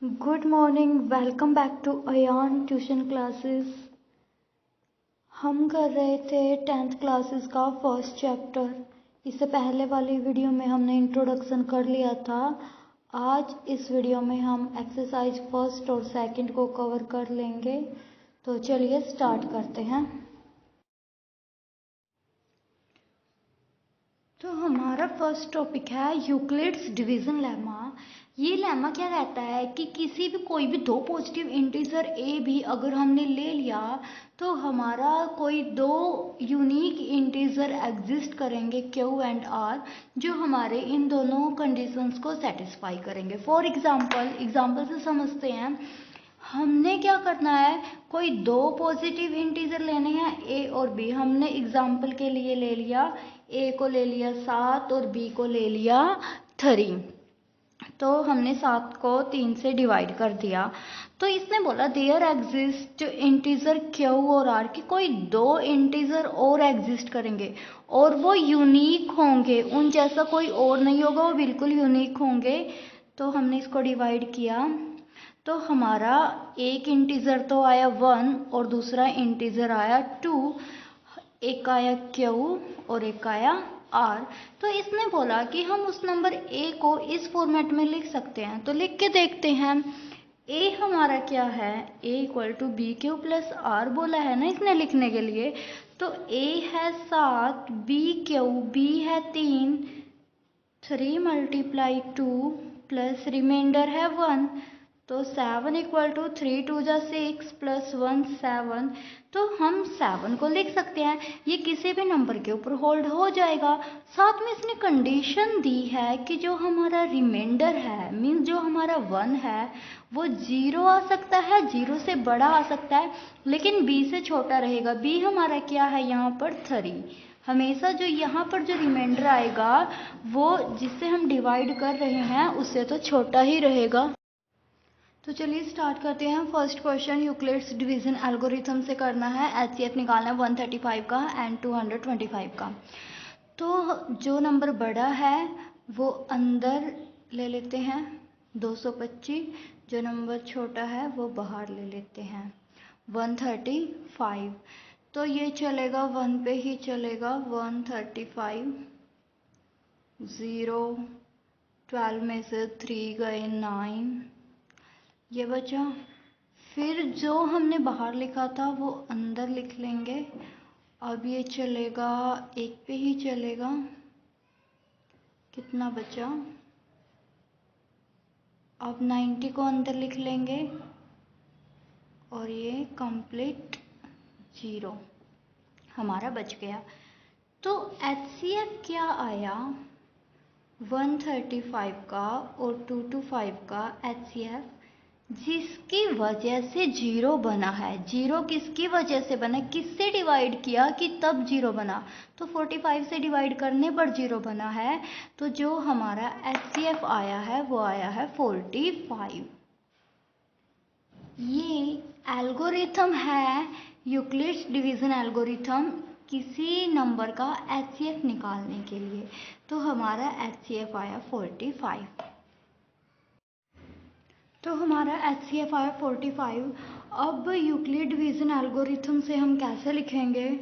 Good morning, welcome back to Ayaan tuition classes. हम कर रहे थे 10th क्लासेस का फर्स्ट चैप्टर। इससे पहले वाली वीडियो में हमने इंट्रोडक्शन कर लिया था। आज इस वीडियो में हम एक्सरसाइज फर्स्ट और सेकंड को कवर कर लेंगे। तो चलिए स्टार्ट करते हैं। तो हमारा फर्स्ट टॉपिक है यूक्लिड्स डिवीजन लेमा। ये लेमा क्या कहता है कि किसी भी कोई भी दो पॉजिटिव इंटीजर ए भी अगर हमने ले लिया तो हमारा कोई दो यूनिक इंटीजर एग्जिस्ट करेंगे क्यू एंड आर, जो हमारे इन दोनों कंडीशंस को सेटिस्फाई करेंगे। फॉर एग्जाम्पल से समझते हैं। हमने क्या करना है, कोई दो पॉजिटिव इंटीजर लेने हैं ए और बी। हमने एग्जाम्पल के लिए ले लिया, ए को ले लिया 7 और बी को ले लिया 3। तो हमने 7 को 3 से डिवाइड कर दिया। तो इसने बोला देयर एग्जिस्ट इंटीजर क्यू और आर, की कोई दो इंटीजर और एग्जिस्ट करेंगे और वो यूनिक होंगे, उन जैसा कोई और नहीं होगा, वो बिल्कुल यूनिक होंगे। तो हमने इसको डिवाइड किया तो हमारा एक इंटीजर तो आया 1 और दूसरा इंटीजर आया 2। एक आया क्यू और एक आया आर। तो इसने बोला कि हम उस नंबर ए को इस फॉर्मेट में लिख सकते हैं। तो लिख के देखते हैं। ए हमारा क्या है, a equal to b q plus r बोला है ना इसने लिखने के लिए। तो ए है 7, बी क्यू, बी है 3, 3 मल्टीप्लाई 2 प्लस रिमाइंडर है 1। तो 7 इक्वल टू 3 2 जा 6 प्लस 1 7। तो हम 7 को लिख सकते हैं, ये किसी भी नंबर के ऊपर होल्ड हो जाएगा। साथ में इसने कंडीशन दी है कि जो हमारा रिमाइंडर है, मीन्स जो हमारा 1 है, वो 0 आ सकता है, 0 से बड़ा आ सकता है, लेकिन b से छोटा रहेगा। b हमारा क्या है यहाँ पर 3। हमेशा जो यहाँ पर जो रिमाइंडर आएगा वो जिससे हम डिवाइड कर रहे हैं उससे तो छोटा ही रहेगा। तो चलिए स्टार्ट करते हैं। First question Euclid's division algorithm से करना है। एचसीएफ निकालना है 135 का एंड 225 का। तो जो नंबर बड़ा है वो अंदर ले लेते हैं 225, जो नंबर छोटा है वो बाहर ले लेते हैं 135। तो ये चलेगा 1 पे ही चलेगा 135, 0, 12 में से 3 गए 9, ये बचा। फिर जो हमने बाहर लिखा था वो अंदर लिख लेंगे। अब ये चलेगा 1 पे ही चलेगा। कितना बचा, अब 90 को अंदर लिख लेंगे और ये कंप्लीट 0 हमारा बच गया। तो एचसीएफ क्या आया 135 का और 225 का एचसीएफ, जिसकी वजह से 0 बना है। 0 किसकी वजह से बना, किससे डिवाइड किया कि तब 0 बना। तो 45 से डिवाइड करने पर 0 बना है। तो जो हमारा एचसीएफ आया है वो आया है 45। ये एल्गोरिथम है यूक्लिड्स डिवीजन एल्गोरिथम, किसी नंबर का एचसीएफ निकालने के लिए। तो हमारा एचसीएफ आया 45। तो हमारा एचसीएफ आया 45। अब यूक्लिड डिवीजन एल्गोरिथम से हम कैसे लिखेंगे,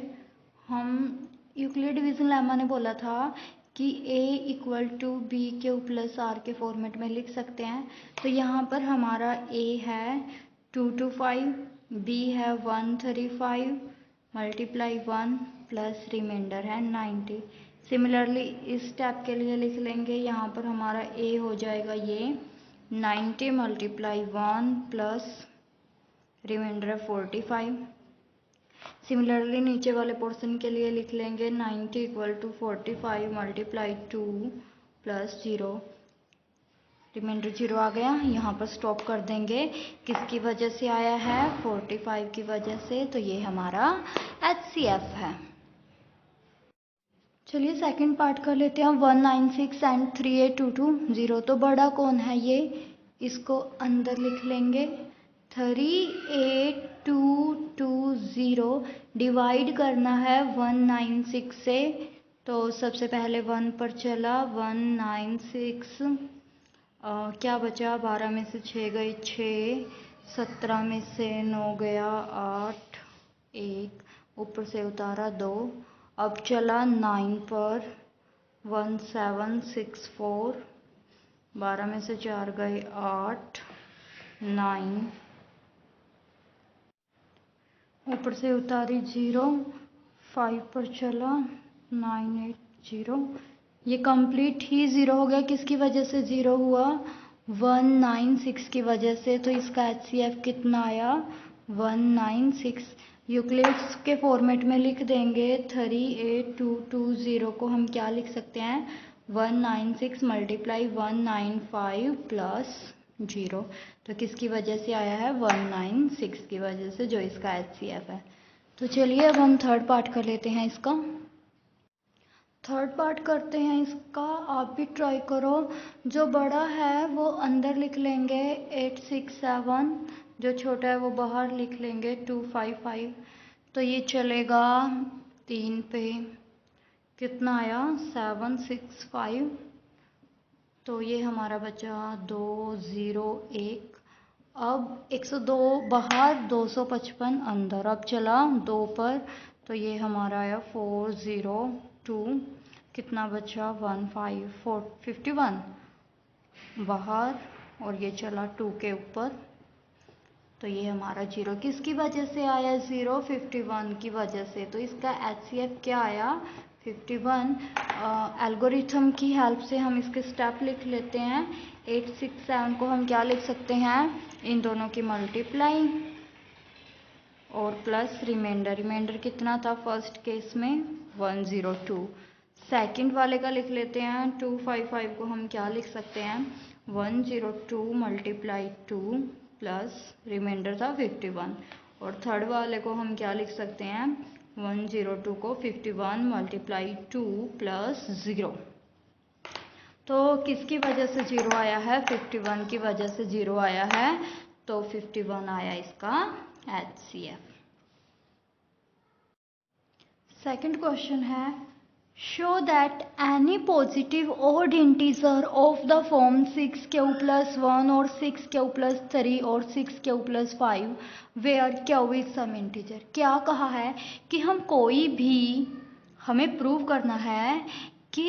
हम यूक्लिड डिवीजन लेमा ने बोला था कि a equal to b q plus r के फॉर्मेट में लिख सकते हैं। तो यहाँ पर हमारा a है 225, b है 135 मल्टीप्लाई 1 प्लस रिमाइंडर है 90। सिमिलरली इस स्टेप के लिए लिख लेंगे। यहाँ पर हमारा a हो जाएगा ये 90 मल्टीप्लाई 1 प्लस रिमाइंडर 45। सिमिलरली नीचे वाले पोर्शन के लिए लिख लेंगे 90 equal to 45 multiply 2 plus 0, remainder 0 आ गया। यहाँ पर स्टॉप कर देंगे। किसकी वजह से आया है, 45 की वजह से। तो ये हमारा एचसीएफ है। चलिए सेकंड पार्ट कर लेते हैं। 196 एंड 3822, 0 तो बड़ा कौन है, ये इसको अंदर लिख लेंगे। 38220 डिवाइड करना है 196 से। तो सबसे पहले 1 पर चला 196 क्या बचा? 12 में से 6 गई 6, 17 में से 9 गया 8, 1 ऊपर से उतारा 2। अब चला 9 पर 1764, 12 में से 4 गए 8, 9 ऊपर से उतारी 0, 5 पर चला 980। ये कंप्लीट ही 0 हो गया। किसकी वजह से 0 हुआ? 196 की वजह से। तो इसका HCF कितना आया? 196। यूक्लिड्स के फॉर्मेट में लिख देंगे 38220 को हम क्या लिख सकते हैं? 196 मल्टीप्लाई 195 प्लस 0। तो किसकी वजह से आया है? 196 की वजह से, जो इसका HCF है। तो चलिए अब हम थर्ड पार्ट कर लेते हैं इसका। थर्ड पार्ट करते हैं इसका। आप भी ट्राई करो। जो बड़ा है वो अंदर लिख लेंगे 867, जो छोटा है वो बाहर लिख लेंगे 255। तो ये चलेगा 3 पे। कितना आया? 765। तो ये हमारा बचा 201। अब 102 बाहर, 255 अंदर। अब चला 2 पर, तो ये हमारा आया 402। कितना बचा? 51 बाहर, और ये चला 2 के ऊपर, तो ये हमारा 0 किसकी वजह से आया? 0 51 की वजह से। तो इसका HCF क्या आया? 51। एल्गोरिथम की हेल्प से हम इसके स्टेप लिख लेते हैं। 867 को हम क्या लिख सकते हैं? इन दोनों की मल्टीप्लाई और प्लस रिमाइंडर। रिमाइंडर कितना था फर्स्ट केस में? 102। सेकंड वाले का लिख लेते हैं। 255 को हम क्या लिख सकते हैं? 102 मल्टीप्लाई 2 प्लस रिमाइंडर था 51। और थर्ड वाले को हम क्या लिख सकते हैं? 102 को 51 मल्टीप्लाई 2 प्लस 0। तो किसकी वजह से 0 आया है? 51 की वजह से 0 आया है। तो 51 आया इसका HCF। सेकंड क्वेश्चन है, show that any positive odd integer of the form 6q + 1 और 6q + 3 और 6q + 5 where q is some integer. क्या कहा है कि हम कोई भी, हमें प्रूव करना है कि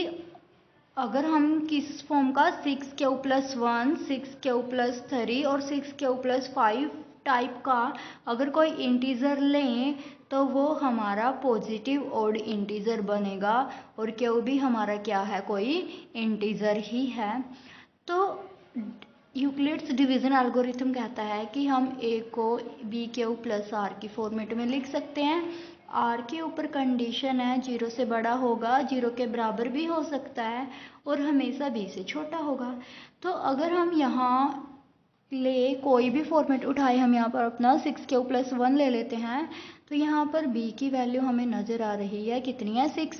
अगर हम किस फॉर्म का 6q + 1, 6q + 3 और 6q + 5 टाइप का अगर कोई इंटीजर लें तो वो हमारा पॉजिटिव ओड इंटीजर बनेगा, और क्यू भी हमारा क्या है? कोई इंटीजर ही है। तो यूक्लिड्स डिवीजन एल्गोरिथम कहता है कि हम ए को BQ + R की फॉर्मेट में लिख सकते हैं। R के ऊपर कंडीशन है 0 से बड़ा होगा, 0 के बराबर भी हो सकता है, और हमेशा B से छोटा होगा। तो अगर हम यहाँ ले कोई भी फॉर्मेट उठाए, हम यहाँ पर अपना 6q + 1 ले लेते हैं, तो यहाँ पर B की वैल्यू हमें नज़र आ रही है, कितनी है? 6।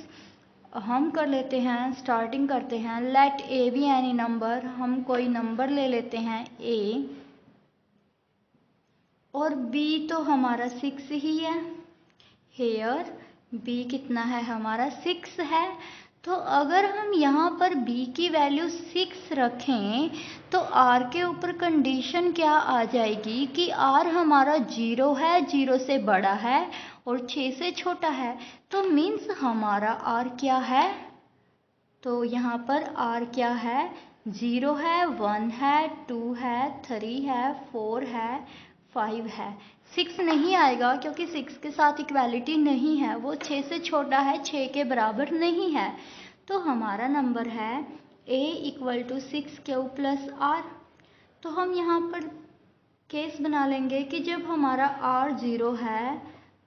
हम कर लेते हैं, स्टार्टिंग करते हैं। Let A be any number, हम कोई नंबर ले लेते हैं A, और B तो हमारा 6 ही है। हेयर B कितना है? हमारा 6 है। तो अगर हम यहाँ पर B की वैल्यू 6 रखें तो R के ऊपर कंडीशन क्या आ जाएगी कि R हमारा 0 है, 0 से बड़ा है और 6 से छोटा है। तो मीन्स हमारा R क्या है? तो यहाँ पर R क्या है? 0 है, 1 है, 2 है, 3 है, 4 है, 5 है। 6 नहीं आएगा क्योंकि 6 के साथ इक्वालिटी नहीं है, वो 6 से छोटा है, 6 के बराबर नहीं है। तो हमारा नंबर है A = 6q + R। तो हम यहाँ पर केस बना लेंगे कि जब हमारा R 0 है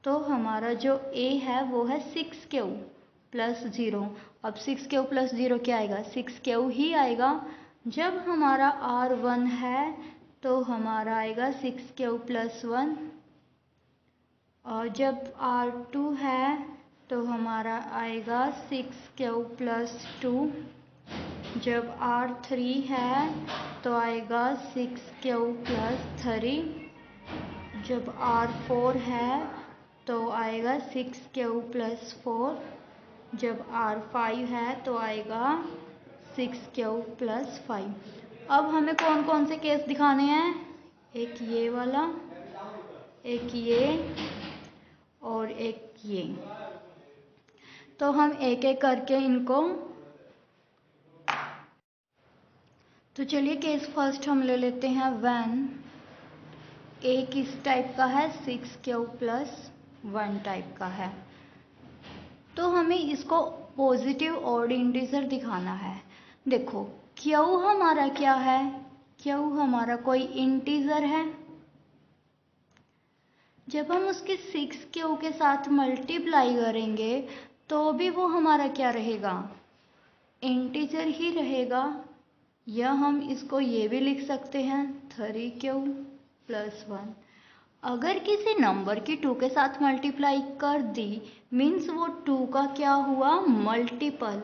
तो हमारा जो A है वो है 6q + 0। अब 6q + 0 क्या आएगा? 6q ही आएगा। जब हमारा R 1 है तो हमारा आएगा 6q + 1, और जब R 2 है तो हमारा आएगा 6q + 2। जब R 3 है तो आएगा 6q + 3। जब R 4 है तो आएगा 6q + 4। जब R 5 है तो आएगा 6q + 5। अब हमें कौन कौन से केस दिखाने हैं, एक ये वाला, एक ये और एक ये। तो हम एक एक करके इनको, तो चलिए केस फर्स्ट हम ले लेते हैं व्हेन ए किस टाइप का है, 6Q + 1 टाइप का है। तो हमें इसको पॉजिटिव ऑड इंटीजर दिखाना है। देखो Q हमारा क्या है, Q हमारा कोई इंटीजर है। जब हम उसके 6Q के साथ मल्टीप्लाई करेंगे तो भी वो हमारा क्या रहेगा, इंटीजर ही रहेगा। या हम इसको ये भी लिख सकते हैं 3Q + 1। अगर किसी नंबर की 2 के साथ मल्टीप्लाई कर दी मीन्स वो 2 का क्या हुआ, मल्टीपल।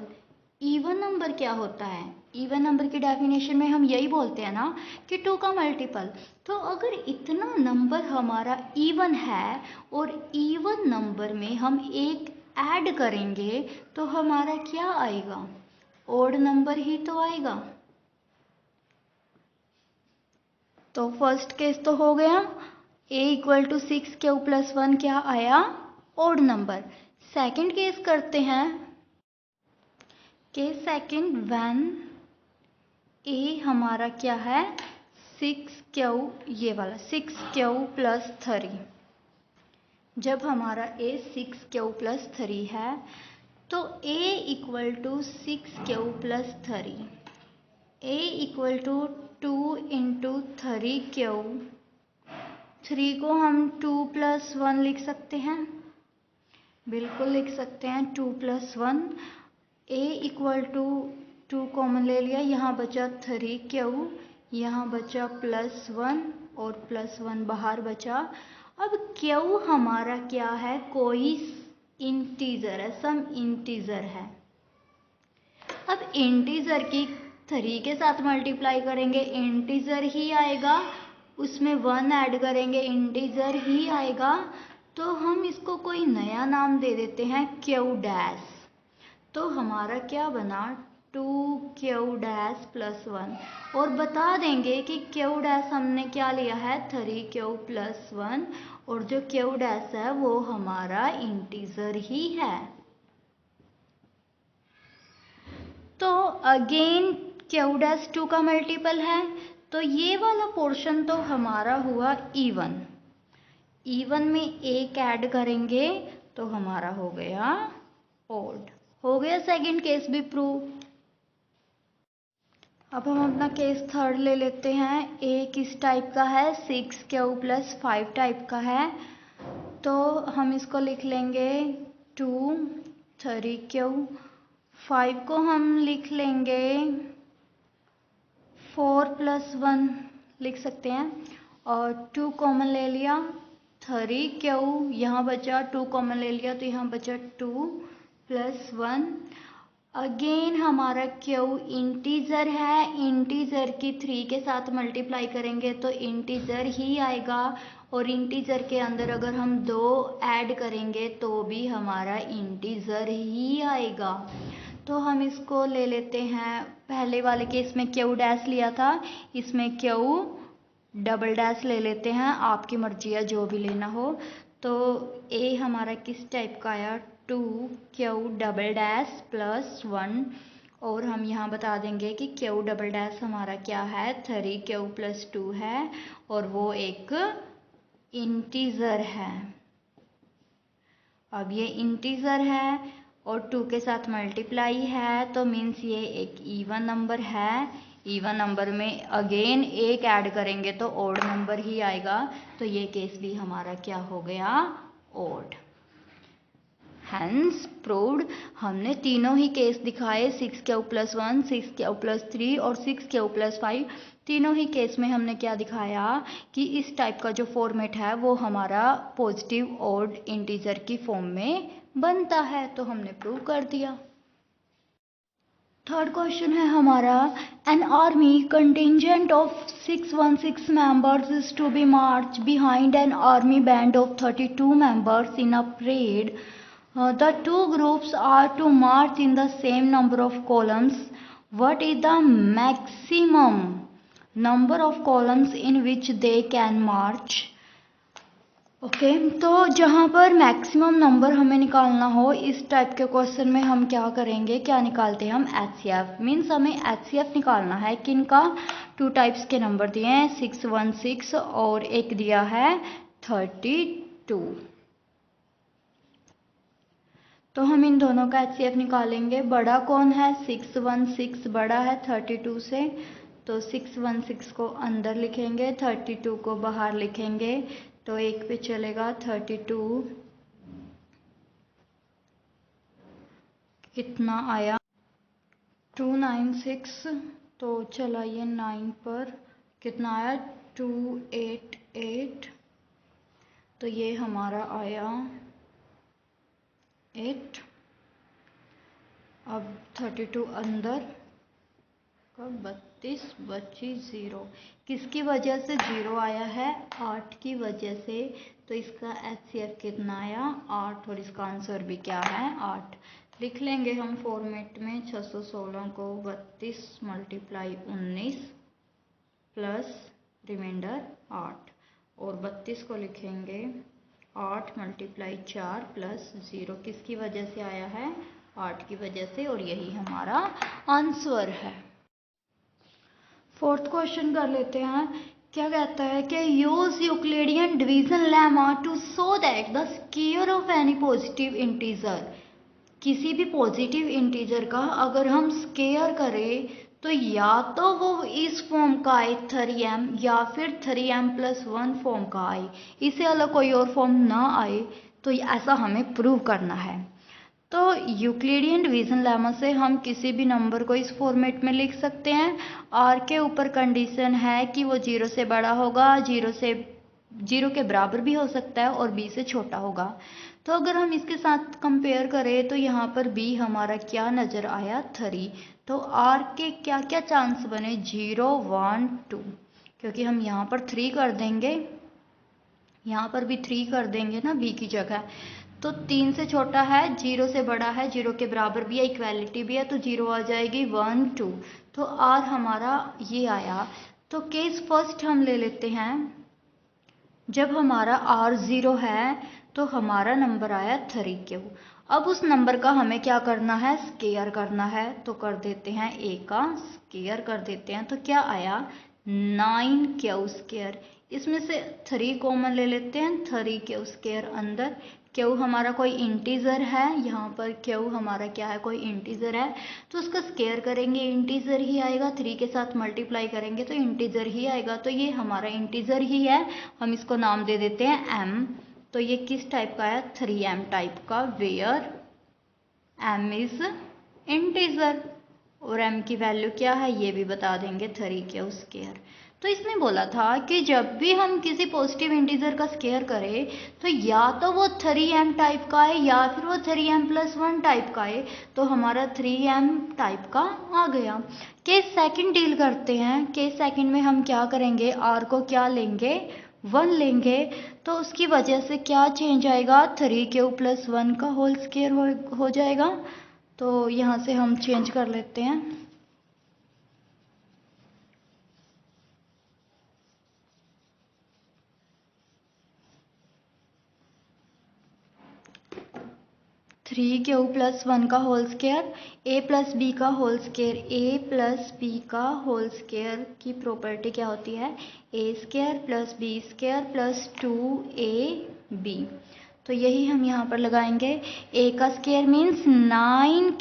इवन नंबर क्या होता है, इवन नंबर की डेफिनेशन में हम यही बोलते हैं ना कि 2 का मल्टीपल। तो अगर इतना नंबर हमारा इवन है और इवन नंबर में हम एक ऐड करेंगे तो हमारा क्या आएगा, ओड नंबर ही तो आएगा। तो फर्स्ट केस तो हो गया, a = 6Q + 1 क्या आया, ओड नंबर। सेकंड केस करते हैं, केस सेकंड व्हेन a हमारा क्या है 6Q, ये वाला 6Q + 3। जब हमारा a 6Q + 3 है तो a = 6Q + 3, a = 2 × 3Q। 3 को हम 2 + 1 लिख सकते हैं, बिल्कुल लिख सकते हैं 2 + 1। a = 2 कॉमन ले लिया, यहाँ बचा 3Q, यहाँ बचा +1 और +1 बाहर बचा। अब Q हमारा क्या है, कोई इंटीजर है, सम इंटीजर है। अब इंटीजर की 3 के साथ मल्टीप्लाई करेंगे इंटीजर ही आएगा, उसमें 1 ऐड करेंगे इंटीजर ही आएगा। तो हम इसको कोई नया नाम दे देते हैं Q'। तो हमारा क्या बना 2Q' + 1 और बता देंगे कि Q' हमने क्या लिया है 3Q + 1 और जो Q' है वो हमारा इंटीजर ही है। तो अगेन Q' 2 का मल्टीपल है, तो ये वाला पोर्शन तो हमारा हुआ इवन। इवन में एक ऐड करेंगे तो हमारा हो गया ओड। हो गया सेकंड केस भी प्रूव। अब हम अपना केस थर्ड ले लेते हैं, ए किस टाइप का है 6Q + 5 टाइप का है। तो हम इसको लिख लेंगे 2 3Q, 5 को हम लिख लेंगे 4 + 1 लिख सकते हैं और 2 कॉमन ले लिया 3Q, यहाँ बचा 2 कॉमन ले लिया तो यहाँ बचा 2 + 1। अगेन हमारा Q इंटीजर है, इंटीजर की 3 के साथ मल्टीप्लाई करेंगे तो इंटीजर ही आएगा और इंटीजर के अंदर अगर हम 2 ऐड करेंगे तो भी हमारा इंटीजर ही आएगा। तो हम इसको ले लेते हैं, पहले वाले केस में Q' लिया था, इसमें Q" ले लेते हैं, आपकी मर्जी है जो भी लेना हो। तो A हमारा किस टाइप का आया 2Q" + 1 और हम यहाँ बता देंगे कि Q" हमारा क्या है 3Q + 2 है और वो एक इंटीजर है। अब ये इंटीजर है और 2 के साथ मल्टीप्लाई है तो मीन्स ये एक इवन नंबर है। इवन नंबर में अगेन एक ऐड करेंगे तो ओड नंबर ही आएगा, तो ये केस भी हमारा क्या हो गया ओड। Hence proved. हमने तीनों ही केस दिखाए 6Q + 1, 6Q + 3 और 6Q + 5। तीनों ही केस में हमने क्या दिखाया कि इस टाइप का जो फॉर्मेट है वो हमारा पॉजिटिव ऑड इंटीजर की फॉर्म में बनता है, तो हमने प्रूव कर दिया। थर्ड क्वेश्चन है हमारा, an army contingent of 616 members is to be march behind an army band of 32 members in a parade. The two groups are to march in the same number of columns. What is the maximum number of columns in which they can March. Okay, तो जहाँ पर maximum number हमें निकालना हो इस type के question में हम क्या करेंगे, क्या निकालते हैं हम HCF। मीन्स हमें HCF निकालना है किनका, 2 टाइप्स के नंबर दिए हैं 616 और एक दिया है 32। तो हम इन दोनों का HCF निकालेंगे। बड़ा कौन है, 616 बड़ा है 32 से, तो 616 को अंदर लिखेंगे, 32 को बाहर लिखेंगे, तो एक पे चलेगा 32 कितना आया 296, तो चला ये 9 पर कितना आया 288, तो ये हमारा आया 8। अब 32 अंदर का 32 बची 0, किसकी वजह से 0 आया है, 8 की वजह से, तो इसका HCF कितना आया 8 और इसका आंसर भी क्या है 8। लिख लेंगे हम फॉर्मेट में 616 को 32 मल्टीप्लाई 19 प्लस रिमाइंडर 8, और 32 को लिखेंगे 8 मल्टीप्लाई 4 प्लस 0, किसकी वजह से आया है 8 की वजह से, और यही हमारा आंसर है। फोर्थ क्वेश्चन कर लेते हैं। क्या कहता है कि use Euclidean division lemma to show that the square of any positive integer. किसी भी पॉजिटिव इंटीजर का अगर हम स्क्वायर करें तो या तो वो इस फॉर्म का आए 3m या फिर 3m+1 फॉर्म का आए, इससे अलग कोई और फॉर्म ना आए, तो ऐसा हमें प्रूव करना है। तो यूक्लिडियन डिवीजन लेमा से हम किसी भी नंबर को इस फॉर्मेट में लिख सकते हैं। आर के ऊपर कंडीशन है कि वो 0 से बड़ा होगा, 0 के बराबर भी हो सकता है और b से छोटा होगा। तो अगर हम इसके साथ कंपेयर करें तो यहाँ पर b हमारा क्या नज़र आया 3, तो r के क्या क्या चांस बने 0 1 2, क्योंकि हम यहाँ पर 3 कर देंगे, यहाँ पर भी 3 कर देंगे ना b की जगह, तो 3 से छोटा है, 0 से बड़ा है, 0 के बराबर भी है, इक्वालिटी भी है, तो 0 आ जाएगी 1 2, तो r हमारा ये आया। तो केस फर्स्ट हम ले लेते हैं, जब हमारा r 0 है तो हमारा नंबर आया 3 अब उस नंबर का हमें क्या करना है, स्क्वायर करना है, तो कर देते हैं a का स्क्वायर कर देते हैं, तो क्या आया 9 इसमें से 3 कॉमन ले लेते हैं, 3 अंदर क्यू हमारा कोई इंटीजर है, यहाँ पर क्यू हमारा क्या है कोई इंटीजर है, तो उसका स्क्वायर करेंगे इंटीजर ही आएगा, 3 के साथ मल्टीप्लाई करेंगे तो इंटीजर ही आएगा, तो ये हमारा इंटीजर ही है, हम इसको नाम दे देते हैं m। तो ये किस टाइप का है 3m टाइप का, वेयर m इज इंटीजर, और m की वैल्यू क्या है ये भी बता देंगे 3 तो इसने बोला था कि जब भी हम किसी पॉजिटिव इंटीजर का स्क्वायर करें तो या तो वो 3m टाइप का है या फिर वो 3m+1 टाइप का है, तो हमारा 3m टाइप का आ गया। केस सेकंड डील करते हैं। केस सेकंड में हम क्या करेंगे, r को क्या लेंगे 1 लेंगे, तो उसकी वजह से क्या चेंज आएगा 3 + 1 का होल स्क्वायर हो जाएगा, तो यहाँ से हम चेंज कर लेते हैं। 3 + 1 का होल स्क्वायर, a + b का होल स्क्वायर, a + b का होल स्क्वायर की प्रॉपर्टी क्या होती है a² + b² + 2ab, तो यही हम यहाँ पर लगाएंगे। a का स्क्वायर मीन्स 9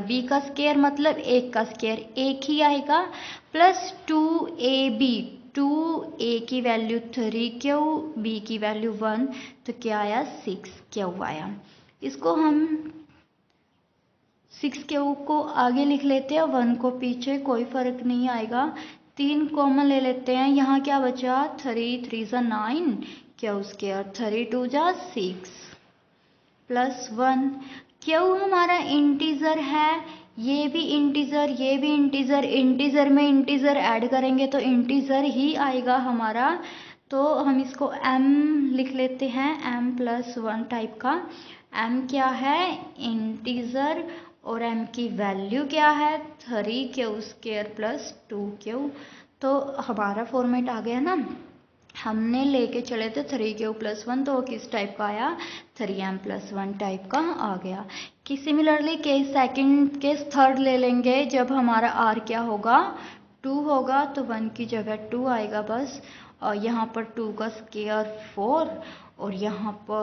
b का स्क्वायर मतलब 1 का स्क्वायर 1 ही आएगा, प्लस 2ab, 2a की वैल्यू 3q, b की वैल्यू 1, तो क्या आया 6q आया। इसको हम 6q को आगे लिख लेते हैं, 1 को पीछे, कोई फर्क नहीं आएगा। 3 कॉमन ले लेते हैं, यहाँ क्या बचा 3 3 = 9 q², 3 2 = 6 प्लस 1, क्यू हमारा इंटीजर है, ये भी इंटीजर, ये भी इंटीजर, इंटीजर में इंटीजर ऐड करेंगे तो इंटीजर ही आएगा हमारा, तो हम इसको m लिख लेते हैं, m+1 टाइप का। m क्या है इंटीजर, और m की वैल्यू क्या है 3q² + 2q, तो हमारा फॉर्मेट आ गया ना। हमने लेके चले थे 3k+1, तो वो किस टाइप का आया, 3m+1 टाइप का आ गया। कि similarly case second, case third ले लेंगे जब हमारा r क्या होगा, 2 होगा, तो 1 की जगह 2 आएगा बस। और यहाँ पर 2 का स्क्वायर 4, और यहाँ पर